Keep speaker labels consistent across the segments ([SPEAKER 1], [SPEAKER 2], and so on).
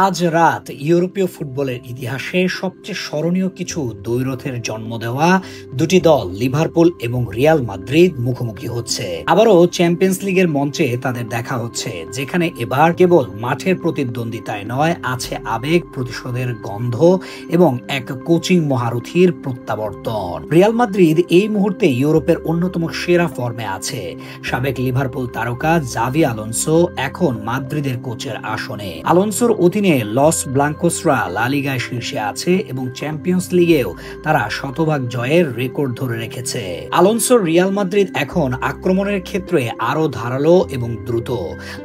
[SPEAKER 1] আজ রাত ইউরোপীয় ফুটবলের ইতিহাসে সবচেয়ে স্মরণীয় কিছু দ্বৈরথের জন্ম দেওয়া দুটি দল লিভারপুল এবং রিয়াল মাদ্রিদ মুখোমুখি হচ্ছে। আবারও চ্যাম্পিয়ন্স লিগের মঞ্চে তাদের দেখা হচ্ছে, যেখানে এবার কেবল মাঠের প্রতিদ্বন্দ্বিতায় নয়, আছে আবেগ, প্রতিশোধের গন্ধ এবং এক কোচিং মহারথীর প্রত্যাবর্তন। রিয়াল মাদ্রিদ এই মুহূর্তে ইউরোপের অন্যতম সেরা ফর্মে আছে। সাবেক লিভারপুল তারকা জাভি আলোনসো এখন মাদ্রিদের কোচের আসনে। আলোনসোর অধীনে লস ব্লাঙ্কোসরা লা লিগায় শীর্ষে আছে এবং চ্যাম্পিয়ন্স লিগেও তারা শতভাগ জয়ের রেকর্ড ধরে রেখেছে। আলোনসোর রিয়াল মাদ্রিদ এখন আক্রমণের ক্ষেত্রে আরো ধারালো এবং দ্রুত।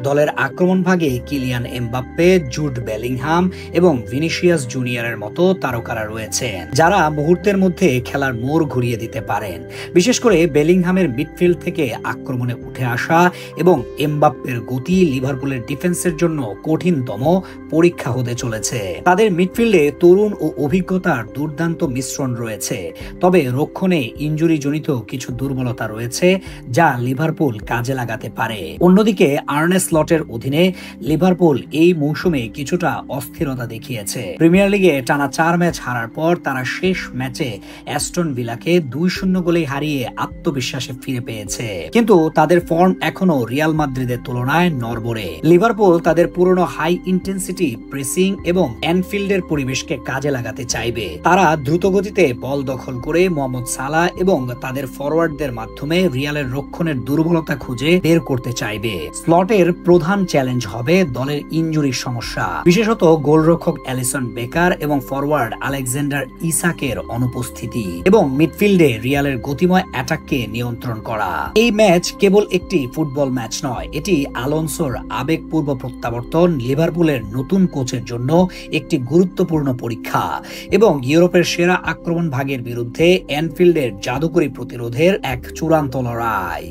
[SPEAKER 1] দলের আক্রমণ ভাগে কিলিয়ান এমবাপ্পে, জুড বেলিংহাম এবং ভিনিসিয়াস জুনিয়রের মতো তারকারা রয়েছেন, যারা মুহূর্তের মধ্যে খেলার মোড় ঘুরিয়ে দিতে পারেন। বিশেষ করে বেলিংহামের মিডফিল্ড থেকে আক্রমণে উঠে আসা এবং এমবাপ্পের গতি লিভারপুলের ডিফেন্সের জন্য কঠিনতম পরীক্ষা হতে চলেছে। তাদের মিডফিল্ডে তরুণ ও অভিজ্ঞতার দুর্দান্ত মিশ্রণ রয়েছে, তবে রক্ষণে ইনজুরি জনিত কিছু দুর্বলতা রয়েছে যা লিভারপুল কাজে লাগাতে পারে। অন্যদিকে আর্নে স্লটের অধীনে লিভারপুল এই মৌসুমে কিছুটা অস্থিরতা দেখিয়েছে। প্রিমিয়ার লিগে টানা 4 ম্যাচ হারার পর তারা শেষ ম্যাচে অ্যাস্টন ভিলাকে 2-0 গোলে হারিয়ে আত্মবিশ্বাসে ফিরে পেয়েছে, কিন্তু তাদের ফর্ম এখনো রিয়াল মাদ্রিদের তুলনায় নড়বড়ে। লিভারপুল তাদের পুরনো হাই ইন্টেন্সিটি প্রেসিং এবং অ্যানফিল্ডের পরিবেশকে কাজে লাগাতে চাইবে। তারা দ্রুতগতিতে বল দখল করে মোহাম্মদ সালাহ এবং তাদের ফরওয়ার্ডদের মাধ্যমে রিয়ালের রক্ষণের দুর্বলতা খুঁজে বের করতে চাইবে। স্লটের প্রধান চ্যালেঞ্জ হবে দলের ইনজুরির সমস্যা, বিশেষত গোলরক্ষক অ্যালিসন বেকার এবং ফরওয়ার্ড আলেকজান্ডার ইসাকের অনুপস্থিতি, এবং মিডফিল্ডে রিয়ালের গতিময় অ্যাটাককে নিয়ন্ত্রণ করা। এই ম্যাচ কেবল একটি ফুটবল ম্যাচ নয়, এটি আলোনসোর আবেগপূর্ব প্রত্যাবর্তন, লিভারপুলের নতুন কোচের জন্য একটি গুরুত্বপূর্ণ পরীক্ষা এবং ইউরোপের সেরা আক্রমণ ভাগের বিরুদ্ধে অ্যানফিল্ডের জাদুকরী প্রতিরোধের এক চূড়ান্ত লড়াই।